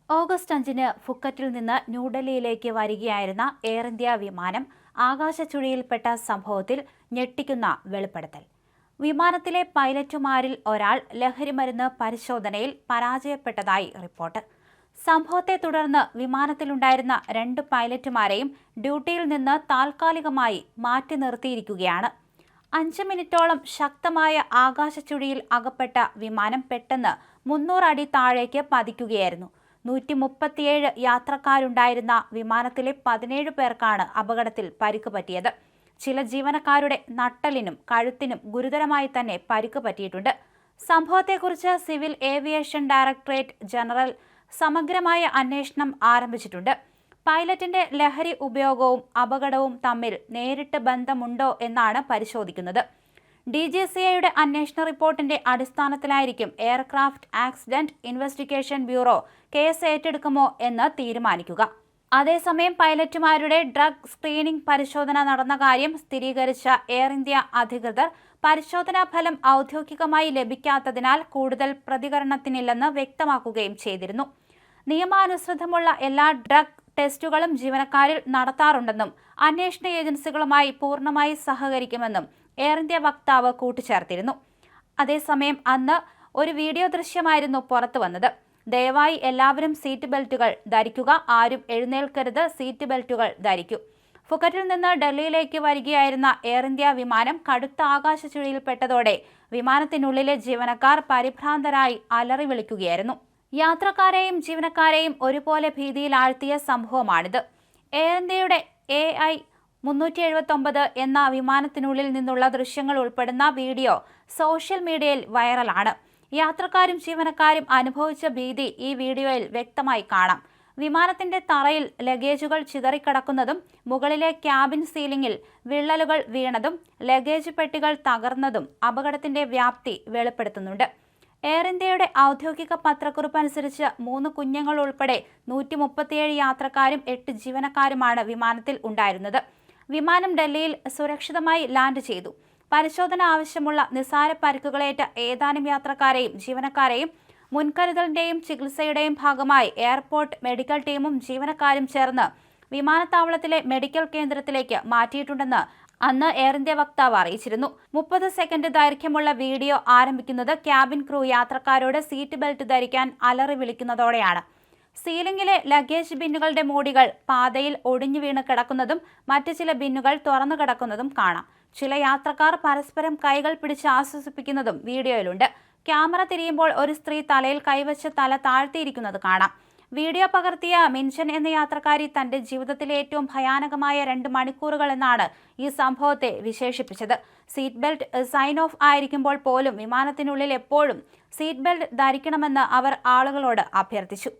August 5-ന് ഫുക്കറ്റിൽ നിന്ന് ന്യൂഡൽഹിയിലേക്ക് വരികയായിരുന്ന air India വിമാനം ആകാശച്ചുഴിയിൽപ്പെട്ട സംഭവത്തിൽ ഞെട്ടിക്കുന്ന വെളിപ്പെടുത്തൽ. വിമാനത്തിലെ പൈലറ്റുമാരിൽ ഒരാൾ ലഹരിമരുന്ന് പരിശോധനയിൽ പരാജയപ്പെട്ടതായി റിപ്പോർട്ട്. സംഭവത്തെ തുടർന്ന് വിമാനത്തിലുണ്ടായിരുന്ന 2 പൈലറ്റുമാരെയും ഡ്യൂട്ടിയിൽ നിന്ന് താൽക്കാലികമായി മാറ്റി നിർത്തിയിരിക്കുകയാണ്. 5 മിനിറ്റോളം ശക്തമായ ആകാശച്ചുഴിയിൽ അകപ്പെട്ട വിമാനം പെട്ടെന്ന് 300 അടി താഴേക്ക് പതിക്കുകയായിരുന്നു. 137 യാത്രക്കാരുണ്ടായിരുന്ന വിമാനത്തിലെ 17 പേർക്കാണ് അപകടത്തിൽ പരിക്ക് പറ്റിയത്. ചില ജീവനക്കാരുടെ നട്ടെല്ലിനും കഴുത്തിനും ഗുരുതരമായി തന്നെ പരിക്ക് പറ്റിയിട്ടുണ്ട്. സംഭവത്തെക്കുറിച്ച് സിവിൽ ഏവിയേഷൻ ഡയറക്ടറേറ്റ് ജനറൽ സമഗ്രമായ അന്വേഷണം ആരംഭിച്ചിട്ടുണ്ട്. പൈലറ്റിന്റെ ലഹരി ഉപയോഗവും അപകടവും തമ്മിൽ നേരിട്ട് ബന്ധമുണ്ടോ എന്നാണ് പരിശോധിക്കുന്നത്. DGCAയുടെ അന്വേഷണ റിപ്പോർട്ടിന്റെ അടിസ്ഥാനത്തിലായിരിക്കും aircraft accident investigation bureau case ഏറ്റെടുക്കുമോ എന്ന് തീരുമാനിക്കുക. അതേസമയം പൈലറ്റുമാരുടെ ഡ്രഗ് സ്ക്രീനിംഗ് പരിശോധന നടന്ന കാര്യം സ്ഥിരീകരിച്ച എയർ ഇന്ത്യ അധികൃതർ പരിശോധനാ ഫലം ഔദ്യോഗികമായി ലഭിക്കാത്തതിനാൽ കൂടുതൽ പ്രതികരണത്തിനില്ലെന്ന് വ്യക്തമാക്കുകയും ചെയ്തിരുന്നു. നിയമാനുസൃതമുള്ള എല്ലാ ഡ്രഗ് ടെസ്റ്റുകളും ജീവനക്കാരിൽ നടത്താറുണ്ടെന്നും അന്വേഷണ ഏജൻസികളുമായി പൂർണ്ണമായി സഹകരിക്കുമെന്നും എയർ ഇന്ത്യ വക്താവ് കൂട്ടിച്ചേർത്തിരുന്നു. അതേസമയം അന്ന് ഒരു വീഡിയോ ദൃശ്യമായിരുന്നു പുറത്തു വന്നത്. ദയവായി എല്ലാവരും സീറ്റ് ബെൽറ്റുകൾ ധരിക്കുക, ആരും എഴുന്നേൽക്കരുത്, സീറ്റ് ബെൽറ്റുകൾ ധരിക്കൂ. ഫുക്കറ്റിൽ നിന്ന് ഡൽഹിയിലേക്ക് വരികയായിരുന്ന എയർ ഇന്ത്യ വിമാനം കടുത്ത ആകാശച്ചുഴിയിൽപ്പെട്ടതോടെ വിമാനത്തിനുള്ളിലെ ജീവനക്കാർ പരിഭ്രാന്തരായി അലറി വിളിക്കുകയായിരുന്നു. യാത്രക്കാരെയും ജീവനക്കാരെയും ഒരുപോലെ ഭീതിയിലാഴ്ത്തിയ സംഭവമാണിത്. എയർ ഇന്ത്യയുടെ AI-379 എന്ന വിമാനത്തിനുള്ളിൽ നിന്നുള്ള ദൃശ്യങ്ങൾ ഉൾപ്പെടുന്ന വീഡിയോ സോഷ്യൽ മീഡിയയിൽ വൈറലാണ്. യാത്രക്കാരും ജീവനക്കാരും അനുഭവിച്ച ഭീതി ഈ വീഡിയോയിൽ വ്യക്തമായി കാണാം. വിമാനത്തിന്റെ തറയിൽ ലഗേജുകൾ ചിതറിക്കിടക്കുന്നതും മുകളിലെ ക്യാബിൻ സീലിംഗിൽ വിള്ളലുകൾ വീണതും ലഗേജ് പെട്ടികൾ തകർന്നതും അപകടത്തിന്റെ വ്യാപ്തി വെളിപ്പെടുത്തുന്നുണ്ട്. എയർ ഇന്ത്യയുടെ ഔദ്യോഗിക പത്രക്കുറിപ്പ് അനുസരിച്ച് 3 കുഞ്ഞുങ്ങൾ ഉൾപ്പെടെ 137 യാത്രക്കാരും 8 ജീവനക്കാരുമാണ് വിമാനത്തിൽ ഉണ്ടായിരുന്നത്. വിമാനം ഡൽഹിയിൽ സുരക്ഷിതമായി ലാൻഡ് ചെയ്തു. പരിശോധന ആവശ്യമുള്ള നിസ്സാര പരിക്കുകളേറ്റ ഏതാനും യാത്രക്കാരെയും ജീവനക്കാരെയും മുൻകരുതലിന്റെയും ചികിത്സയുടെയും ഭാഗമായി എയർപോർട്ട് മെഡിക്കൽ ടീമും ജീവനക്കാരും ചേർന്ന് വിമാനത്താവളത്തിലെ മെഡിക്കൽ കേന്ദ്രത്തിലേക്ക് മാറ്റിയിട്ടുണ്ടെന്ന് അന്ന് എയർ ഇന്ത്യ വക്താവ് അറിയിച്ചിരുന്നു. 30 സെക്കൻഡ് ദൈർഘ്യമുള്ള വീഡിയോ ആരംഭിക്കുന്നത് ക്യാബിൻ ക്രൂ യാത്രക്കാരോട് സീറ്റ് ബെൽറ്റ് ധരിക്കാൻ അലറി വിളിക്കുന്നതോടെയാണ്. സീലിംഗിലെ ലഗേജ് ബിന്നുകളുടെ മൂടികൾ പാതയിൽ ഒടിഞ്ഞു വീണ് കിടക്കുന്നതും മറ്റു ചില ബിന്നുകൾ തുറന്നു കിടക്കുന്നതും കാണാം. ചില യാത്രക്കാർ പരസ്പരം കൈകൾ പിടിച്ച് ആശ്വസിപ്പിക്കുന്നതും വീഡിയോയിലുണ്ട്. ക്യാമറ തിരിയുമ്പോൾ ഒരു സ്ത്രീ തലയിൽ കൈവച്ച് തല താഴ്ത്തിയിരിക്കുന്നത് കാണാം. വീഡിയോ പകർത്തിയ മിൻഷൻ എന്ന യാത്രക്കാരി തന്റെ ജീവിതത്തിലെ ഏറ്റവും ഭയാനകമായ 2 മണിക്കൂറുകൾ എന്നാണ് ഈ സംഭവത്തെ വിശേഷിപ്പിച്ചത്. സീറ്റ് ബെൽറ്റ് സൈൻ ഓഫ് ആയിരിക്കുമ്പോൾ പോലും വിമാനത്തിനുള്ളിൽ എപ്പോഴും സീറ്റ് ബെൽറ്റ് ധരിക്കണമെന്ന് അവർ ആളുകളോട് അഭ്യർത്ഥിച്ചു.